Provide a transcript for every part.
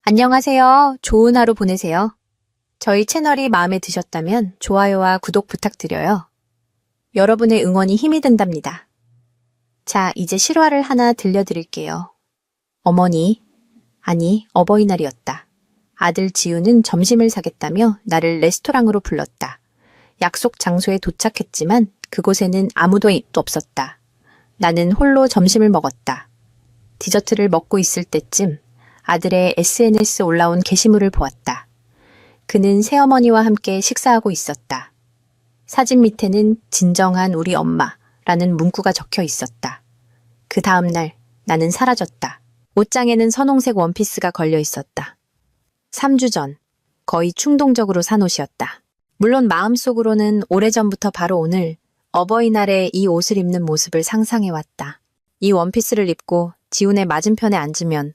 안녕하세요. 좋은 하루 보내세요. 저희 채널이 마음에 드셨다면 좋아요와 구독 부탁드려요. 여러분의 응원이 힘이 된답니다. 자, 이제 실화를 하나 들려드릴게요. 어버이날이었다. 아들 지우는 점심을 사겠다며 나를 레스토랑으로 불렀다. 약속 장소에 도착했지만 그곳에는 아무도 없었다. 나는 홀로 점심을 먹었다. 디저트를 먹고 있을 때쯤 아들의 SNS 올라온 게시물을 보았다. 그는 새어머니와 함께 식사하고 있었다. 사진 밑에는 진정한 우리 엄마라는 문구가 적혀 있었다. 그 다음 날 나는 사라졌다. 옷장에는 선홍색 원피스가 걸려 있었다. 3주 전 거의 충동적으로 산 옷이었다. 물론 마음속으로는 오래전부터 바로 오늘 어버이날에 이 옷을 입는 모습을 상상해왔다. 이 원피스를 입고 지훈의 맞은편에 앉으면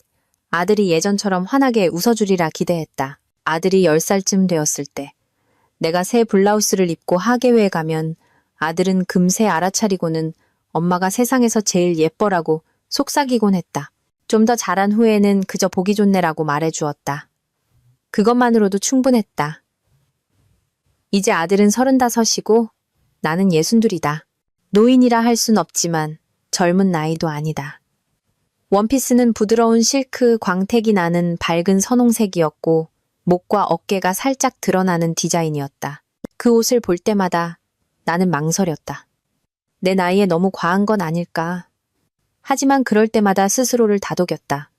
아들이 예전처럼 환하게 웃어주리라 기대했다. 아들이 10살쯤 되었을 때 내가 새 블라우스를 입고 하계회에 가면 아들은 금세 알아차리고는 엄마가 세상에서 제일 예뻐라고 속삭이곤 했다. 좀 더 자란 후에는 그저 보기 좋네라고 말해주었다. 그것만으로도 충분했다. 이제 아들은 35이고 나는 62이다. 노인이라 할 순 없지만 젊은 나이도 아니다. 원피스는 부드러운 실크 광택이 나는 밝은 선홍색이었고 목과 어깨가 살짝 드러나는 디자인이었다. 그 옷을 볼 때마다 나는 망설였다. 내 나이에 너무 과한 건 아닐까. 하지만 그럴 때마다 스스로를 다독였다.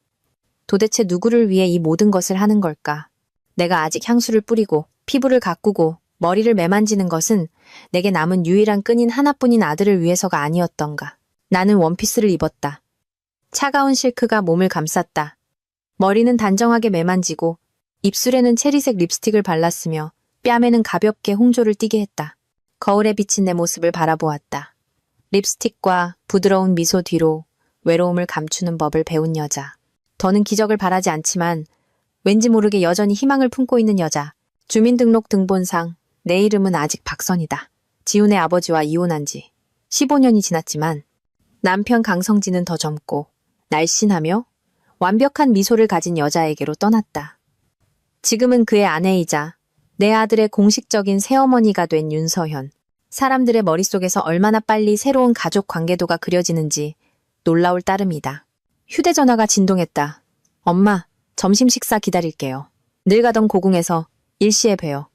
도대체 누구를 위해 이 모든 것을 하는 걸까? 내가 아직 향수를 뿌리고 피부를 가꾸고 머리를 매만지는 것은 내게 남은 유일한 끈인 하나뿐인 아들을 위해서가 아니었던가. 나는 원피스를 입었다. 차가운 실크가 몸을 감쌌다. 머리는 단정하게 매만지고 입술에는 체리색 립스틱을 발랐으며 뺨에는 가볍게 홍조를 띠게 했다. 거울에 비친 내 모습을 바라보았다. 립스틱과 부드러운 미소 뒤로 외로움을 감추는 법을 배운 여자. 더는 기적을 바라지 않지만 왠지 모르게 여전히 희망을 품고 있는 여자. 주민등록 등본상 내 이름은 아직 박선이다. 지훈의 아버지와 이혼한 지 15년이 지났지만 남편 강성진은 더 젊고 날씬하며 완벽한 미소를 가진 여자에게로 떠났다. 지금은 그의 아내이자 내 아들의 공식적인 새어머니가 된 윤서현. 사람들의 머릿속에서 얼마나 빨리 새로운 가족 관계도가 그려지는지 놀라울 따름이다. 휴대전화가 진동했다. 엄마, 점심 식사 기다릴게요. 늘 가던 고궁에서 일시에 뵈어.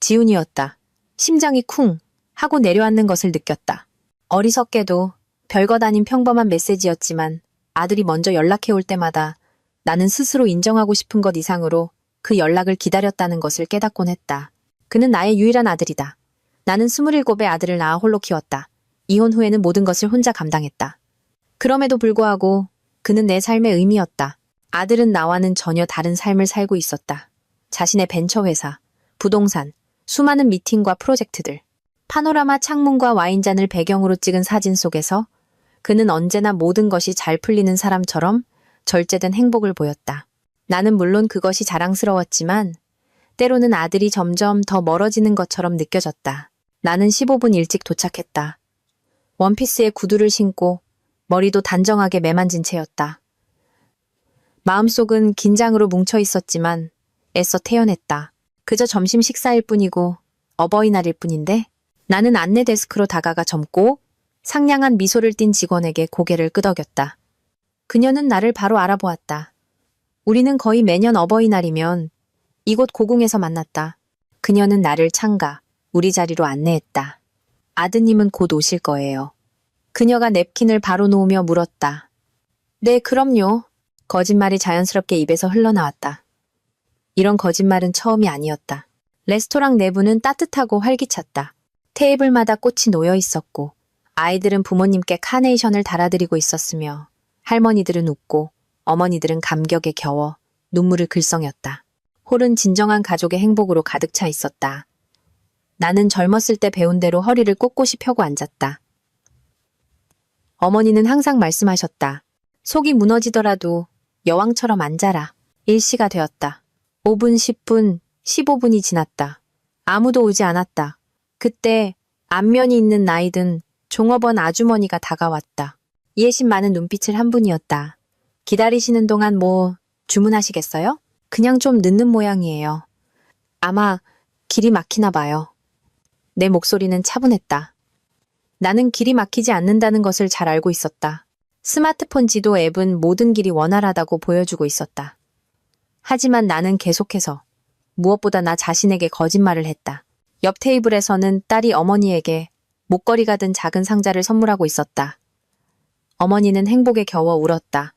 지훈이었다. 심장이 쿵 하고 내려앉는 것을 느꼈다. 어리석게도 별것 아닌 평범한 메시지였지만 아들이 먼저 연락해올 때마다 나는 스스로 인정하고 싶은 것 이상으로 그 연락을 기다렸다는 것을 깨닫곤 했다. 그는 나의 유일한 아들이다. 나는 27의 아들을 낳아 홀로 키웠다. 이혼 후에는 모든 것을 혼자 감당했다. 그럼에도 불구하고 그는 내 삶의 의미였다. 아들은 나와는 전혀 다른 삶을 살고 있었다. 자신의 벤처회사, 부동산, 수많은 미팅과 프로젝트들, 파노라마 창문과 와인잔을 배경으로 찍은 사진 속에서 그는 언제나 모든 것이 잘 풀리는 사람처럼 절제된 행복을 보였다. 나는 물론 그것이 자랑스러웠지만 때로는 아들이 점점 더 멀어지는 것처럼 느껴졌다. 나는 15분 일찍 도착했다. 원피스에 구두를 신고 머리도 단정하게 매만진 채였다. 마음속은 긴장으로 뭉쳐 있었지만 애써 태연했다. 그저 점심 식사일 뿐이고 어버이날일 뿐인데 나는 안내 데스크로 다가가 젊고 상냥한 미소를 띤 직원에게 고개를 끄덕였다. 그녀는 나를 바로 알아보았다. 우리는 거의 매년 어버이날이면 이곳 고궁에서 만났다. 그녀는 나를 창가, 우리 자리로 안내했다. 아드님은 곧 오실 거예요. 그녀가 냅킨을 바로 놓으며 물었다. 네, 그럼요. 거짓말이 자연스럽게 입에서 흘러나왔다. 이런 거짓말은 처음이 아니었다. 레스토랑 내부는 따뜻하고 활기찼다. 테이블마다 꽃이 놓여 있었고 아이들은 부모님께 카네이션을 달아드리고 있었으며 할머니들은 웃고 어머니들은 감격에 겨워 눈물을 글썽였다. 홀은 진정한 가족의 행복으로 가득 차 있었다. 나는 젊었을 때 배운 대로 허리를 꼿꼿이 펴고 앉았다. 어머니는 항상 말씀하셨다. 속이 무너지더라도 여왕처럼 앉아라. 일시가 되었다. 5분, 10분, 15분이 지났다. 아무도 오지 않았다. 그때 안면이 있는 나이든 종업원 아주머니가 다가왔다. 이해심 많은 눈빛을 한 분이었다. 기다리시는 동안 뭐 주문하시겠어요? 그냥 좀 늦는 모양이에요. 아마 길이 막히나 봐요. 내 목소리는 차분했다. 나는 길이 막히지 않는다는 것을 잘 알고 있었다. 스마트폰 지도 앱은 모든 길이 원활하다고 보여주고 있었다. 하지만 나는 계속해서 무엇보다 나 자신에게 거짓말을 했다. 옆 테이블에서는 딸이 어머니에게 목걸이가 든 작은 상자를 선물하고 있었다. 어머니는 행복에 겨워 울었다.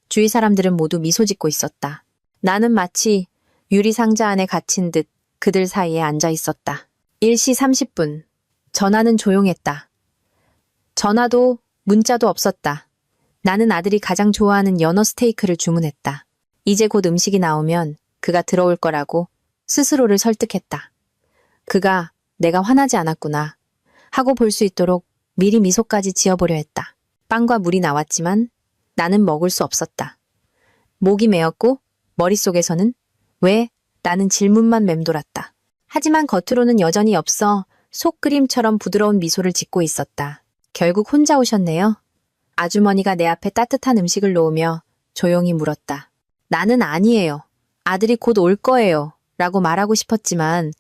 주위 사람들은 모두 미소 짓고 있었다. 나는 마치 유리 상자 안에 갇힌 듯 그들 사이에 앉아 있었다. 1시 30분. 전화는 조용했다. 전화도 문자도 없었다. 나는 아들이 가장 좋아하는 연어 스테이크를 주문했다. 이제 곧 음식이 나오면 그가 들어올 거라고 스스로를 설득했다. 그가 내가 화나지 않았구나 하고 볼 수 있도록 미리 미소까지 지어보려 했다. 빵과 물이 나왔지만 나는 먹을 수 없었다. 목이 메었고 머릿속에서는 왜? 라는 질문만 맴돌았다. 하지만 겉으로는 여전히 엽서 속그림처럼 부드러운 미소를 짓고 있었다. 결국 혼자 오셨네요. 아주머니가 내 앞에 따뜻한 음식을 놓으며 조용히 물었다. 나는 아니에요. 아들이 곧 올 거예요. 라고 말하고 싶었지만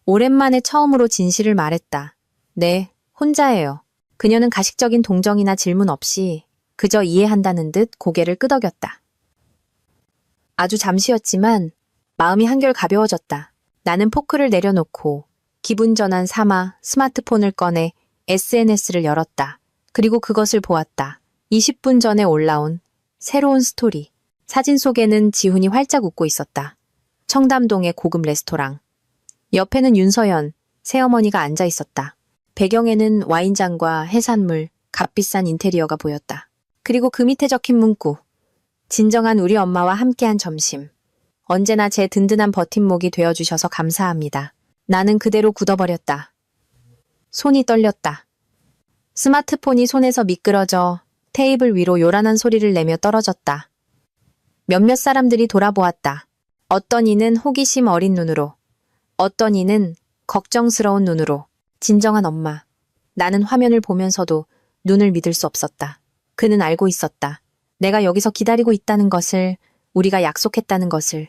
오랜만에 처음으로 진실을 말했다. 네, 혼자예요. 그녀는 가식적인 동정이나 질문 없이 그저 이해한다는 듯 고개를 끄덕였다. 아주 잠시였지만 마음이 한결 가벼워졌다. 나는 포크를 내려놓고 기분 전환 삼아 스마트폰을 꺼내 SNS를 열었다. 그리고 그것을 보았다. 20분 전에 올라온 새로운 스토리. 사진 속에는 지훈이 활짝 웃고 있었다. 청담동의 고급 레스토랑. 옆에는 윤서연, 새어머니가 앉아 있었다. 배경에는 와인잔과 해산물, 값비싼 인테리어가 보였다. 그리고 그 밑에 적힌 문구. 진정한 우리 엄마와 함께한 점심. 언제나 제 든든한 버팀목이 되어주셔서 감사합니다. 나는 그대로 굳어버렸다. 손이 떨렸다. 스마트폰이 손에서 미끄러져 테이블 위로 요란한 소리를 내며 떨어졌다. 몇몇 사람들이 돌아보았다. 어떤 이는 호기심 어린 눈으로, 어떤 이는 걱정스러운 눈으로. 진정한 엄마. 나는 화면을 보면서도 눈을 믿을 수 없었다. 그는 알고 있었다. 내가 여기서 기다리고 있다는 것을, 우리가 약속했다는 것을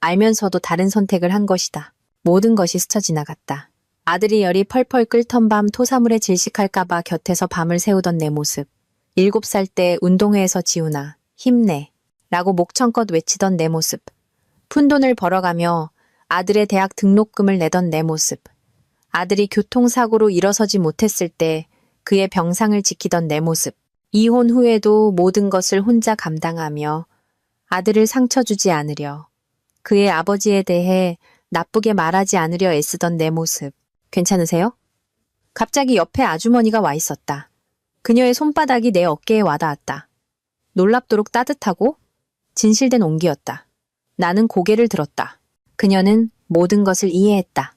알면서도 다른 선택을 한 것이다. 모든 것이 스쳐 지나갔다. 아들이 열이 펄펄 끓던 밤 토사물에 질식할까봐 곁에서 밤을 새우던 내 모습. 7살 때 운동회에서 지훈아, 힘내. 라고 목청껏 외치던 내 모습. 푼돈을 벌어가며 아들의 대학 등록금을 내던 내 모습. 아들이 교통사고로 일어서지 못했을 때 그의 병상을 지키던 내 모습. 이혼 후에도 모든 것을 혼자 감당하며 아들을 상처 주지 않으려, 그의 아버지에 대해 나쁘게 말하지 않으려 애쓰던 내 모습. 괜찮으세요? 갑자기 옆에 아주머니가 와 있었다. 그녀의 손바닥이 내 어깨에 와닿았다. 놀랍도록 따뜻하고 진실된 온기였다. 나는 고개를 들었다. 그녀는 모든 것을 이해했다.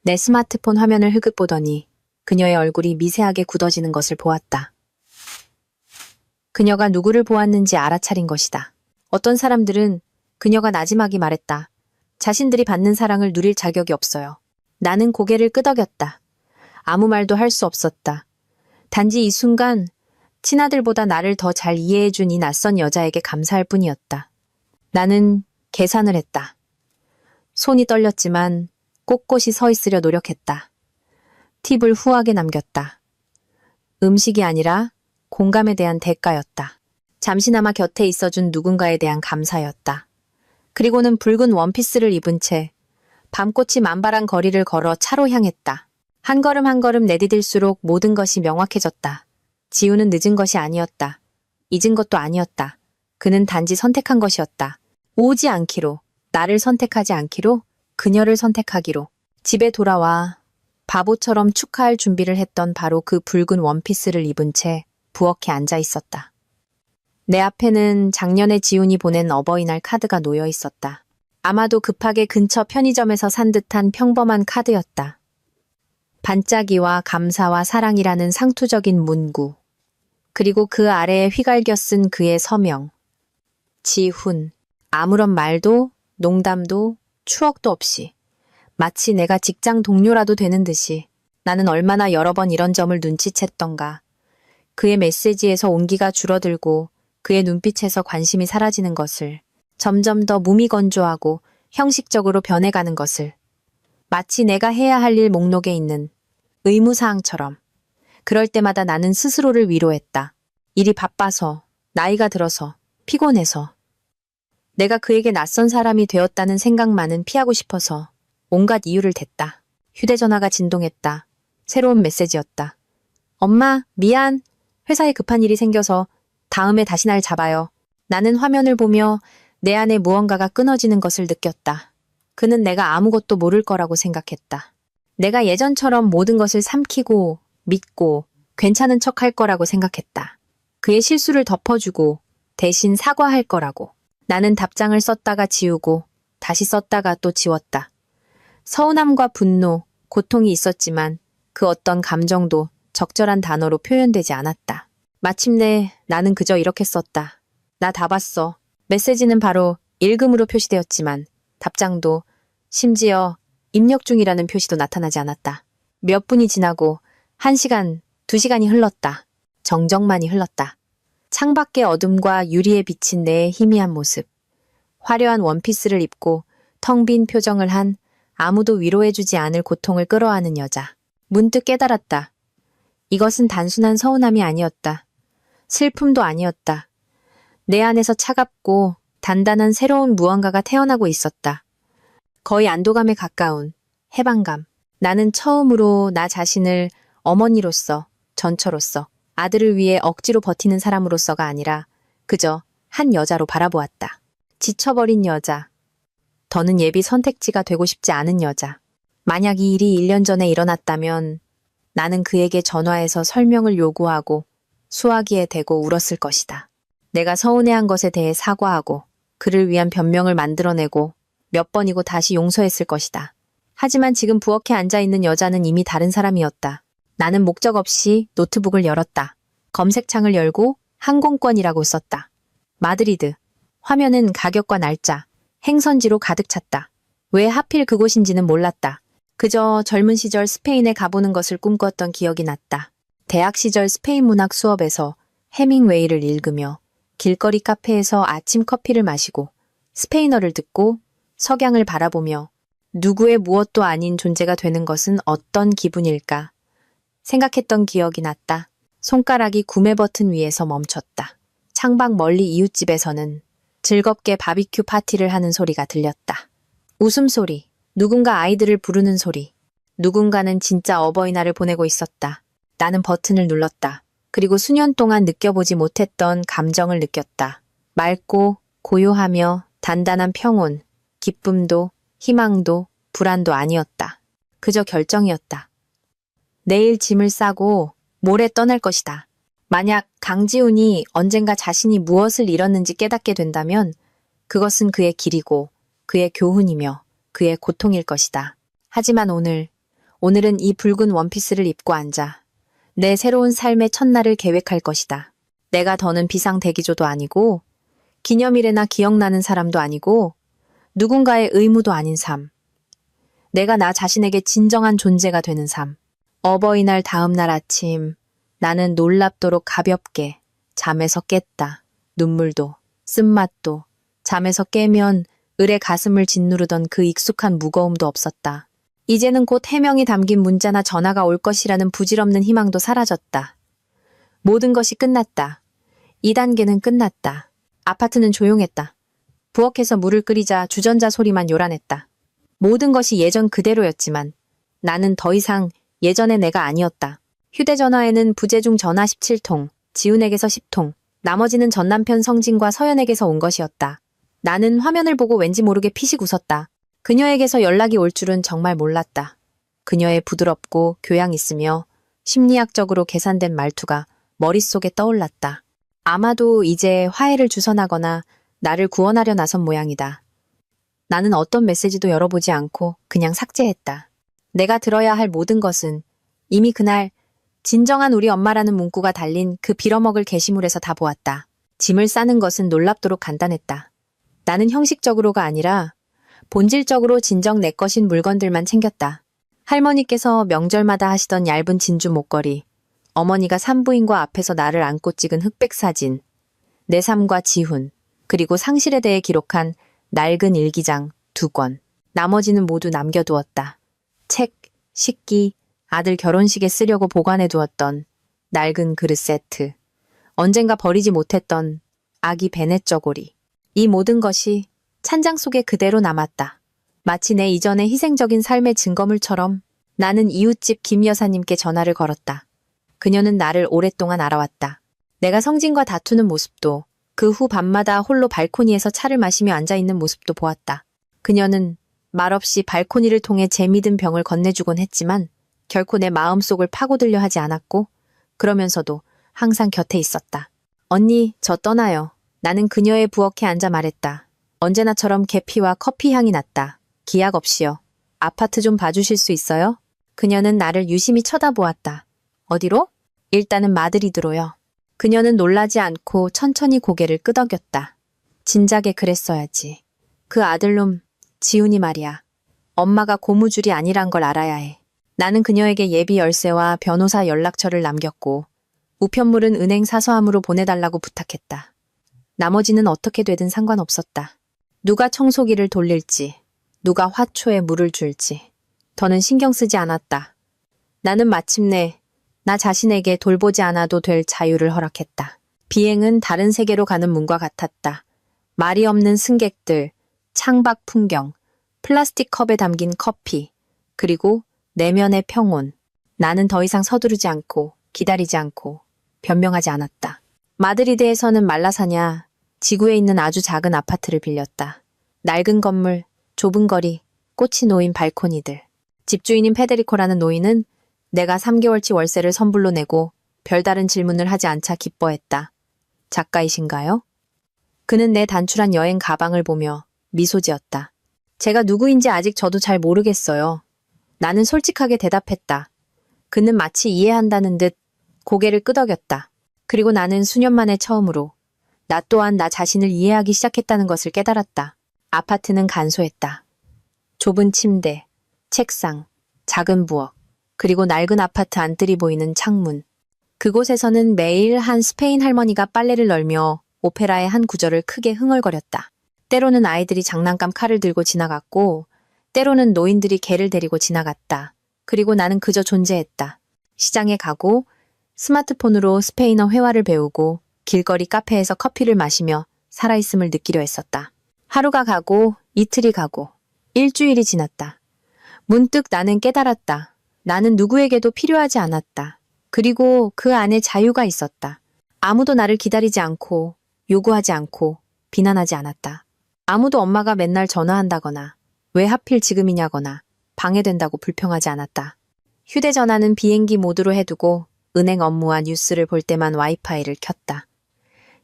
내 스마트폰 화면을 흐긋 보더니 그녀의 얼굴이 미세하게 굳어지는 것을 보았다. 그녀가 누구를 보았는지 알아차린 것이다. 어떤 사람들은 그녀가 나지막이 말했다. 자신들이 받는 사랑을 누릴 자격이 없어요. 나는 고개를 끄덕였다. 아무 말도 할 수 없었다. 단지 이 순간 친아들보다 나를 더 잘 이해해준 이 낯선 여자에게 감사할 뿐이었다. 나는 계산을 했다. 손이 떨렸지만 꼿꼿이 서 있으려 노력했다. 팁을 후하게 남겼다. 음식이 아니라 공감에 대한 대가였다. 잠시나마 곁에 있어준 누군가에 대한 감사였다. 그리고는 붉은 원피스를 입은 채 밤꽃이 만발한 거리를 걸어 차로 향했다. 한 걸음 한 걸음 내디딜수록 모든 것이 명확해졌다. 지우는 늦은 것이 아니었다. 잊은 것도 아니었다. 그는 단지 선택한 것이었다. 오지 않기로, 나를 선택하지 않기로, 그녀를 선택하기로. 집에 돌아와 바보처럼 축하할 준비를 했던 바로 그 붉은 원피스를 입은 채 부엌에 앉아 있었다. 내 앞에는 작년에 지훈이 보낸 어버이날 카드가 놓여 있었다. 아마도 급하게 근처 편의점에서 산 듯한 평범한 카드였다. 반짝이와 감사와 사랑이라는 상투적인 문구. 그리고 그 아래에 휘갈겨 쓴 그의 서명. 지훈. 아무런 말도, 농담도, 추억도 없이. 마치 내가 직장 동료라도 되는 듯이 나는 얼마나 여러 번 이런 점을 눈치챘던가. 그의 메시지에서 온기가 줄어들고 그의 눈빛에서 관심이 사라지는 것을. 점점 더 무미건조하고 형식적으로 변해가는 것을. 마치 내가 해야 할 일 목록에 있는 의무사항처럼. 그럴 때마다 나는 스스로를 위로했다. 일이 바빠서, 나이가 들어서, 피곤해서. 내가 그에게 낯선 사람이 되었다는 생각만은 피하고 싶어서 온갖 이유를 댔다. 휴대전화가 진동했다. 새로운 메시지였다. 엄마, 미안. 회사에 급한 일이 생겨서 다음에 다시 날 잡아요. 나는 화면을 보며 내 안에 무언가가 끊어지는 것을 느꼈다. 그는 내가 아무것도 모를 거라고 생각했다. 내가 예전처럼 모든 것을 삼키고 믿고 괜찮은 척 할 거라고 생각했다. 그의 실수를 덮어주고 대신 사과할 거라고. 나는 답장을 썼다가 지우고 다시 썼다가 또 지웠다. 서운함과 분노, 고통이 있었지만 그 어떤 감정도 적절한 단어로 표현되지 않았다. 마침내 나는 그저 이렇게 썼다. 나 다 봤어. 메시지는 바로 읽음으로 표시되었지만 답장도 심지어 입력 중이라는 표시도 나타나지 않았다. 몇 분이 지나고 1시간, 2시간이 흘렀다. 정적만이 흘렀다. 창밖의 어둠과 유리에 비친 내 희미한 모습. 화려한 원피스를 입고 텅 빈 표정을 한 아무도 위로해주지 않을 고통을 끌어안은 여자. 문득 깨달았다. 이것은 단순한 서운함이 아니었다. 슬픔도 아니었다. 내 안에서 차갑고 단단한 새로운 무언가가 태어나고 있었다. 거의 안도감에 가까운 해방감. 나는 처음으로 나 자신을 어머니로서, 전처로서, 아들을 위해 억지로 버티는 사람으로서가 아니라 그저 한 여자로 바라보았다. 지쳐버린 여자. 더는 예비 선택지가 되고 싶지 않은 여자. 만약 이 일이 1년 전에 일어났다면 나는 그에게 전화해서 설명을 요구하고 수화기에 대고 울었을 것이다. 내가 서운해한 것에 대해 사과하고 그를 위한 변명을 만들어내고 몇 번이고 다시 용서했을 것이다. 하지만 지금 부엌에 앉아있는 여자는 이미 다른 사람이었다. 나는 목적 없이 노트북을 열었다. 검색창을 열고 항공권이라고 썼다. 마드리드. 화면은 가격과 날짜, 행선지로 가득 찼다. 왜 하필 그곳인지는 몰랐다. 그저 젊은 시절 스페인에 가보는 것을 꿈꿨던 기억이 났다. 대학 시절 스페인 문학 수업에서 해밍웨이를 읽으며 길거리 카페에서 아침 커피를 마시고 스페인어를 듣고 석양을 바라보며 누구의 무엇도 아닌 존재가 되는 것은 어떤 기분일까 생각했던 기억이 났다. 손가락이 구매 버튼 위에서 멈췄다. 창밖 멀리 이웃집에서는 즐겁게 바비큐 파티를 하는 소리가 들렸다. 웃음소리, 누군가 아이들을 부르는 소리, 누군가는 진짜 어버이날을 보내고 있었다. 나는 버튼을 눌렀다. 그리고 수년 동안 느껴보지 못했던 감정을 느꼈다. 맑고 고요하며 단단한 평온, 기쁨도 희망도 불안도 아니었다. 그저 결정이었다. 내일 짐을 싸고 모레 떠날 것이다. 만약 강지훈이 언젠가 자신이 무엇을 잃었는지 깨닫게 된다면 그것은 그의 길이고 그의 교훈이며 그의 고통일 것이다. 하지만 오늘은 이 붉은 원피스를 입고 앉아 내 새로운 삶의 첫날을 계획할 것이다. 내가 더는 비상대기조도 아니고 기념일에나 기억나는 사람도 아니고 누군가의 의무도 아닌 삶. 내가 나 자신에게 진정한 존재가 되는 삶. 어버이날 다음 날 아침 나는 놀랍도록 가볍게 잠에서 깼다. 눈물도 쓴맛도 잠에서 깨면 을의 가슴을 짓누르던 그 익숙한 무거움도 없었다. 이제는 곧 해명이 담긴 문자나 전화가 올 것이라는 부질없는 희망도 사라졌다. 모든 것이 끝났다. 2단계는 끝났다. 아파트는 조용했다. 부엌에서 물을 끓이자 주전자 소리만 요란했다. 모든 것이 예전 그대로였지만 나는 더 이상 예전의 내가 아니었다. 휴대전화에는 부재중 전화 17통, 지훈에게서 10통, 나머지는 전남편 성진과 서연에게서 온 것이었다. 나는 화면을 보고 왠지 모르게 피식 웃었다. 그녀에게서 연락이 올 줄은 정말 몰랐다. 그녀의 부드럽고 교양 있으며 심리학적으로 계산된 말투가 머릿속에 떠올랐다. 아마도 이제 화해를 주선하거나 나를 구원하려 나선 모양이다. 나는 어떤 메시지도 열어보지 않고 그냥 삭제했다. 내가 들어야 할 모든 것은 이미 그날 진정한 우리 엄마라는 문구가 달린 그 빌어먹을 게시물에서 다 보았다. 짐을 싸는 것은 놀랍도록 간단했다. 나는 형식적으로가 아니라 본질적으로 진정 내 것인 물건들만 챙겼다. 할머니께서 명절마다 하시던 얇은 진주 목걸이, 어머니가 산부인과 앞에서 나를 안고 찍은 흑백 사진, 내 삶과 지훈, 그리고 상실에 대해 기록한 낡은 일기장 2권. 나머지는 모두 남겨두었다. 책, 식기, 아들 결혼식에 쓰려고 보관해두었던 낡은 그릇 세트. 언젠가 버리지 못했던 아기 베넷 저고리. 이 모든 것이 찬장 속에 그대로 남았다. 마치 내 이전의 희생적인 삶의 증거물처럼. 나는 이웃집 김 여사님께 전화를 걸었다. 그녀는 나를 오랫동안 알아왔다. 내가 성진과 다투는 모습도, 그 후 밤마다 홀로 발코니에서 차를 마시며 앉아있는 모습도 보았다. 그녀는 말없이 발코니를 통해 재 믿은 병을 건네주곤 했지만 결코 내 마음속을 파고들려 하지 않았고, 그러면서도 항상 곁에 있었다. 언니, 저 떠나요. 나는 그녀의 부엌에 앉아 말했다. 언제나처럼 계피와 커피 향이 났다. 기약 없이요. 아파트 좀 봐주실 수 있어요? 그녀는 나를 유심히 쳐다보았다. 어디로? 일단은 마드리드로요. 그녀는 놀라지 않고 천천히 고개를 끄덕였다. 진작에 그랬어야지. 그 아들놈, 지훈이 말이야. 엄마가 고무줄이 아니란 걸 알아야 해. 나는 그녀에게 예비 열쇠와 변호사 연락처를 남겼고 우편물은 은행 사서함으로 보내달라고 부탁했다. 나머지는 어떻게 되든 상관없었다. 누가 청소기를 돌릴지, 누가 화초에 물을 줄지 더는 신경 쓰지 않았다. 나는 마침내 나 자신에게 돌보지 않아도 될 자유를 허락했다. 비행은 다른 세계로 가는 문과 같았다. 말이 없는 승객들, 창밖 풍경, 플라스틱 컵에 담긴 커피, 그리고 내면의 평온. 나는 더 이상 서두르지 않고 기다리지 않고 변명하지 않았다. 마드리드에서는 말라사냐, 지구에 있는 아주 작은 아파트를 빌렸다. 낡은 건물, 좁은 거리, 꽃이 놓인 발코니들. 집주인인 페데리코라는 노인은 내가 3개월치 월세를 선불로 내고 별다른 질문을 하지 않자 기뻐했다. 작가이신가요? 그는 내 단출한 여행 가방을 보며 미소 지었다. 제가 누구인지 아직 저도 잘 모르겠어요. 나는 솔직하게 대답했다. 그는 마치 이해한다는 듯 고개를 끄덕였다. 그리고 나는 수년 만에 처음으로 나 또한 나 자신을 이해하기 시작했다는 것을 깨달았다. 아파트는 간소했다. 좁은 침대, 책상, 작은 부엌, 그리고 낡은 아파트 안뜰이 보이는 창문. 그곳에서는 매일 한 스페인 할머니가 빨래를 널며 오페라의 한 구절을 크게 흥얼거렸다. 때로는 아이들이 장난감 칼을 들고 지나갔고, 때로는 노인들이 개를 데리고 지나갔다. 그리고 나는 그저 존재했다. 시장에 가고, 스마트폰으로 스페인어 회화를 배우고, 길거리 카페에서 커피를 마시며 살아있음을 느끼려 했었다. 하루가 가고, 이틀이 가고, 일주일이 지났다. 문득 나는 깨달았다. 나는 누구에게도 필요하지 않았다. 그리고 그 안에 자유가 있었다. 아무도 나를 기다리지 않고, 요구하지 않고, 비난하지 않았다. 아무도 엄마가 맨날 전화한다거나, 왜 하필 지금이냐거나, 방해된다고 불평하지 않았다. 휴대전화는 비행기 모드로 해두고, 은행 업무와 뉴스를 볼 때만 와이파이를 켰다.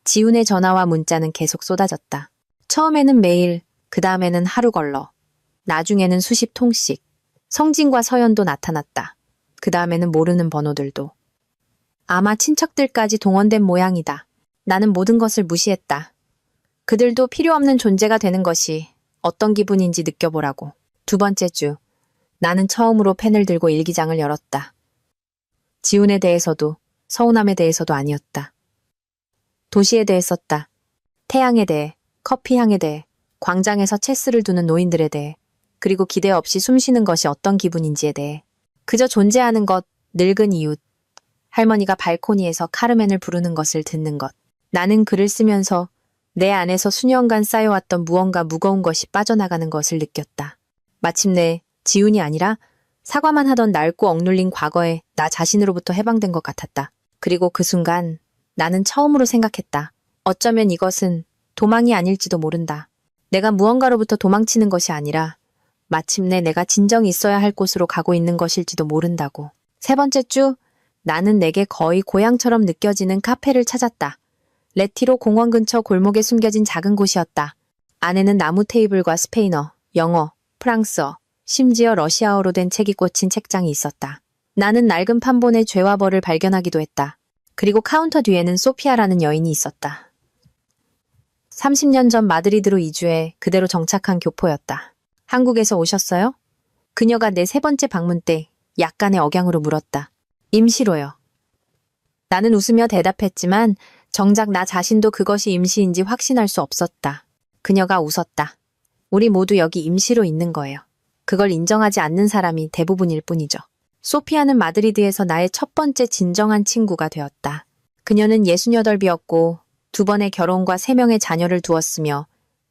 지훈의 전화와 문자는 계속 쏟아졌다. 처음에는 매일, 그 다음에는 하루 걸러. 나중에는 수십 통씩. 성진과 서연도 나타났다. 그 다음에는 모르는 번호들도. 아마 친척들까지 동원된 모양이다. 나는 모든 것을 무시했다. 그들도 필요 없는 존재가 되는 것이 어떤 기분인지 느껴보라고. 2번째 주, 나는 처음으로 펜을 들고 일기장을 열었다. 지훈에 대해서도 서운함에 대해서도 아니었다. 도시에 대해 썼다. 태양에 대해, 커피향에 대해, 광장에서 체스를 두는 노인들에 대해, 그리고 기대 없이 숨쉬는 것이 어떤 기분인지에 대해. 그저 존재하는 것, 늙은 이웃, 할머니가 발코니에서 카르멘을 부르는 것을 듣는 것. 나는 글을 쓰면서 내 안에서 수년간 쌓여왔던 무언가 무거운 것이 빠져나가는 것을 느꼈다. 마침내 지훈이 아니라 사과만 하던 낡고 억눌린 과거에 나 자신으로부터 해방된 것 같았다. 그리고 그 순간 나는 처음으로 생각했다. 어쩌면 이것은 도망이 아닐지도 모른다. 내가 무언가로부터 도망치는 것이 아니라 마침내 내가 진정 있어야 할 곳으로 가고 있는 것일지도 모른다고. 3번째 주, 나는 내게 거의 고향처럼 느껴지는 카페를 찾았다. 레티로 공원 근처 골목에 숨겨진 작은 곳이었다. 안에는 나무 테이블과 스페인어, 영어, 프랑스어, 심지어 러시아어로 된 책이 꽂힌 책장이 있었다. 나는 낡은 판본의 죄와 벌을 발견하기도 했다. 그리고 카운터 뒤에는 소피아라는 여인이 있었다. 30년 전 마드리드로 이주해 그대로 정착한 교포였다. 한국에서 오셨어요? 그녀가 내 3번째 방문 때 약간의 억양으로 물었다. 임시로요. 나는 웃으며 대답했지만 정작 나 자신도 그것이 임시인지 확신할 수 없었다. 그녀가 웃었다. 우리 모두 여기 임시로 있는 거예요. 그걸 인정하지 않는 사람이 대부분일 뿐이죠. 소피아는 마드리드에서 나의 첫 번째 진정한 친구가 되었다. 그녀는 68이었고 2번의 결혼과 3명의 자녀를 두었으며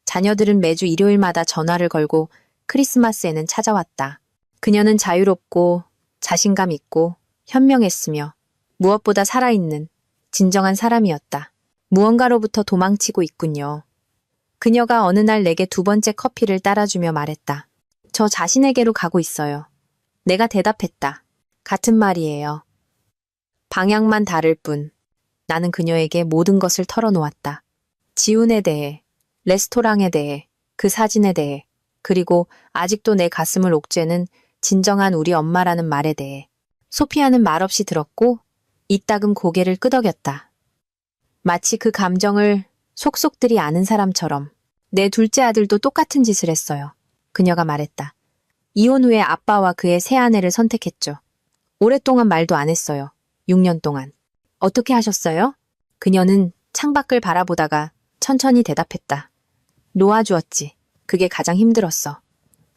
자녀들은 매주 일요일마다 전화를 걸고 크리스마스에는 찾아왔다. 그녀는 자유롭고 자신감 있고 현명했으며 무엇보다 살아있는 진정한 사람이었다. 무언가로부터 도망치고 있군요. 그녀가 어느 날 내게 2번째 커피를 따라주며 말했다. 저 자신에게로 가고 있어요. 내가 대답했다. 같은 말이에요. 방향만 다를 뿐. 나는 그녀에게 모든 것을 털어놓았다. 지훈에 대해, 레스토랑에 대해, 그 사진에 대해, 그리고 아직도 내 가슴을 옥죄는 진정한 우리 엄마라는 말에 대해. 소피아는 말없이 들었고 이따금 고개를 끄덕였다. 마치 그 감정을 속속들이 아는 사람처럼. 내 둘째 아들도 똑같은 짓을 했어요. 그녀가 말했다. 이혼 후에 아빠와 그의 새 아내를 선택했죠. 오랫동안 말도 안 했어요. 6년 동안. 어떻게 하셨어요? 그녀는 창밖을 바라보다가 천천히 대답했다. 놓아주었지. 그게 가장 힘들었어.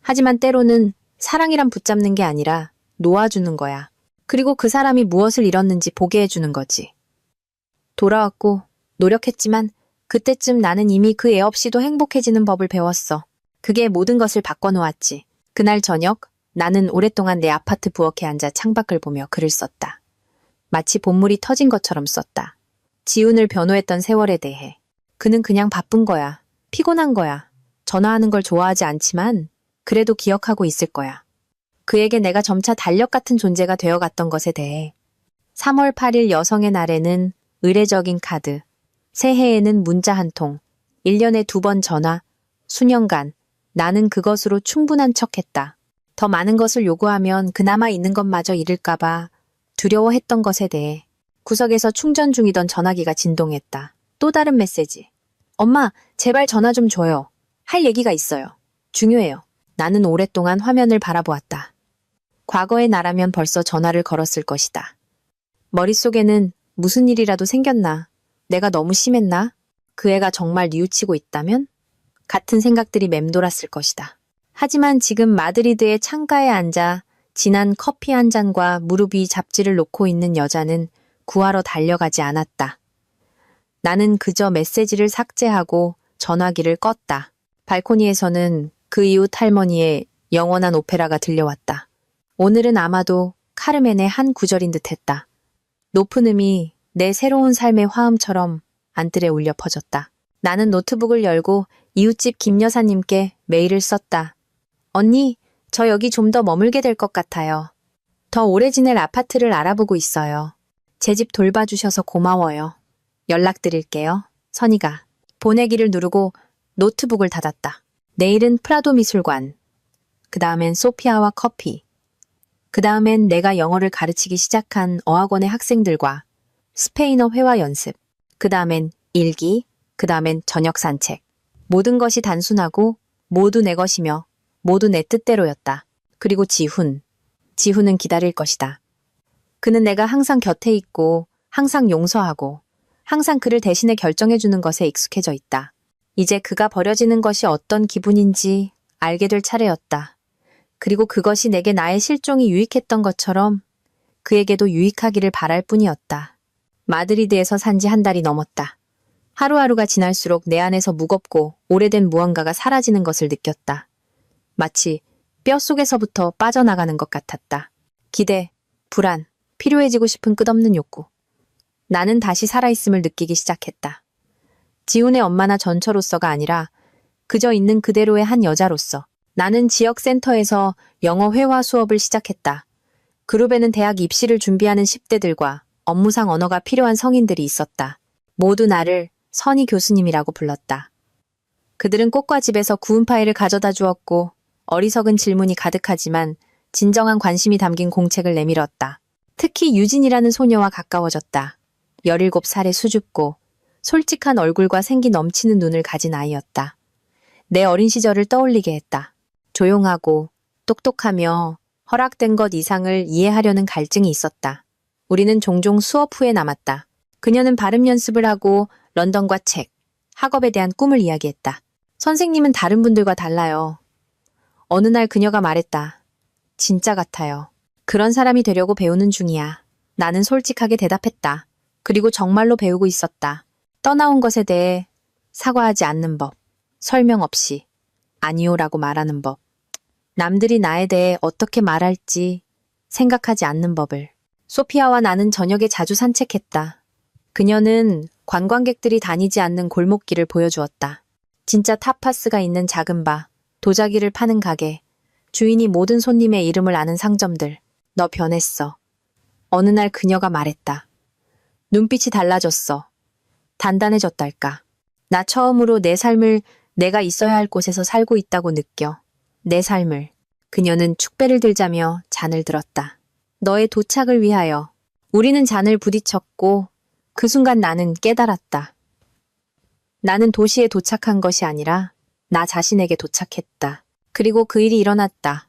하지만 때로는 사랑이란 붙잡는 게 아니라 놓아주는 거야. 그리고 그 사람이 무엇을 잃었는지 보게 해주는 거지. 돌아왔고 노력했지만 그때쯤 나는 이미 그 애 없이도 행복해지는 법을 배웠어. 그게 모든 것을 바꿔놓았지. 그날 저녁 나는 오랫동안 내 아파트 부엌에 앉아 창밖을 보며 글을 썼다. 마치 본물이 터진 것처럼 썼다. 지훈을 변호했던 세월에 대해. 그는 그냥 바쁜 거야. 피곤한 거야. 전화하는 걸 좋아하지 않지만 그래도 기억하고 있을 거야. 그에게 내가 점차 달력 같은 존재가 되어갔던 것에 대해. 3월 8일 여성의 날에는 의례적인 카드, 새해에는 문자 한 통, 1년에 2번 전화, 수년간 나는 그것으로 충분한 척했다. 더 많은 것을 요구하면 그나마 있는 것마저 잃을까봐 두려워했던 것에 대해. 구석에서 충전 중이던 전화기가 진동했다. 또 다른 메시지. 엄마, 제발 전화 좀 줘요. 할 얘기가 있어요. 중요해요. 나는 오랫동안 화면을 바라보았다. 과거의 나라면 벌써 전화를 걸었을 것이다. 머릿속에는 무슨 일이라도 생겼나? 내가 너무 심했나? 그 애가 정말 뉘우치고 있다면? 같은 생각들이 맴돌았을 것이다. 하지만 지금 마드리드의 창가에 앉아 진한 커피 한 잔과 무릎 위 잡지를 놓고 있는 여자는 구하러 달려가지 않았다. 나는 그저 메시지를 삭제하고 전화기를 껐다. 발코니에서는 그 이웃 할머니의 영원한 오페라가 들려왔다. 오늘은 아마도 카르멘의 한 구절인 듯했다. 높은 음이 내 새로운 삶의 화음처럼 안뜰에 울려 퍼졌다. 나는 노트북을 열고 이웃집 김 여사님께 메일을 썼다. 언니, 저 여기 좀 더 머물게 될 것 같아요. 더 오래 지낼 아파트를 알아보고 있어요. 제 집 돌봐주셔서 고마워요. 연락드릴게요. 선이가. 보내기를 누르고 노트북을 닫았다. 내일은 프라도 미술관. 그 다음엔 소피아와 커피. 그 다음엔 내가 영어를 가르치기 시작한 어학원의 학생들과 스페인어 회화 연습. 그 다음엔 일기. 그 다음엔 저녁 산책. 모든 것이 단순하고 모두 내 것이며 모두 내 뜻대로였다. 그리고 지훈. 지훈은 기다릴 것이다. 그는 내가 항상 곁에 있고 항상 용서하고 항상 그를 대신해 결정해주는 것에 익숙해져 있다. 이제 그가 버려지는 것이 어떤 기분인지 알게 될 차례였다. 그리고 그것이 내게 나의 실종이 유익했던 것처럼 그에게도 유익하기를 바랄 뿐이었다. 마드리드에서 산 지 한 달이 넘었다. 하루하루가 지날수록 내 안에서 무겁고 오래된 무언가가 사라지는 것을 느꼈다. 마치 뼛속에서부터 빠져나가는 것 같았다. 기대, 불안, 필요해지고 싶은 끝없는 욕구. 나는 다시 살아있음을 느끼기 시작했다. 지훈의 엄마나 전처로서가 아니라 그저 있는 그대로의 한 여자로서. 나는 지역센터에서 영어 회화 수업을 시작했다. 그룹에는 대학 입시를 준비하는 10대들과 업무상 언어가 필요한 성인들이 있었다. 모두 나를 선희 교수님이라고 불렀다. 그들은 꽃과 집에서 구운 파이를 가져다 주었고 어리석은 질문이 가득하지만 진정한 관심이 담긴 공책을 내밀었다. 특히 유진이라는 소녀와 가까워졌다. 17살의 수줍고 솔직한 얼굴과 생기 넘치는 눈을 가진 아이였다. 내 어린 시절을 떠올리게 했다. 조용하고 똑똑하며 허락된 것 이상을 이해하려는 갈증이 있었다. 우리는 종종 수업 후에 남았다. 그녀는 발음 연습을 하고 런던과 책, 학업에 대한 꿈을 이야기했다. 선생님은 다른 분들과 달라요. 어느 날 그녀가 말했다. 진짜 같아요. 그런 사람이 되려고 배우는 중이야. 나는 솔직하게 대답했다. 그리고 정말로 배우고 있었다. 떠나온 것에 대해 사과하지 않는 법, 설명 없이 아니요라고 말하는 법, 남들이 나에 대해 어떻게 말할지 생각하지 않는 법을. 소피아와 나는 저녁에 자주 산책했다. 그녀는 관광객들이 다니지 않는 골목길을 보여주었다. 진짜 타파스가 있는 작은 바, 도자기를 파는 가게, 주인이 모든 손님의 이름을 아는 상점들. 너 변했어. 어느 날 그녀가 말했다. 눈빛이 달라졌어. 단단해졌달까. 나 처음으로 내 삶을 내가 있어야 할 곳에서 살고 있다고 느껴. 내 삶을. 그녀는 축배를 들자며 잔을 들었다. 너의 도착을 위하여. 우리는 잔을 부딪혔고 그 순간 나는 깨달았다. 나는 도시에 도착한 것이 아니라 나 자신에게 도착했다. 그리고 그 일이 일어났다.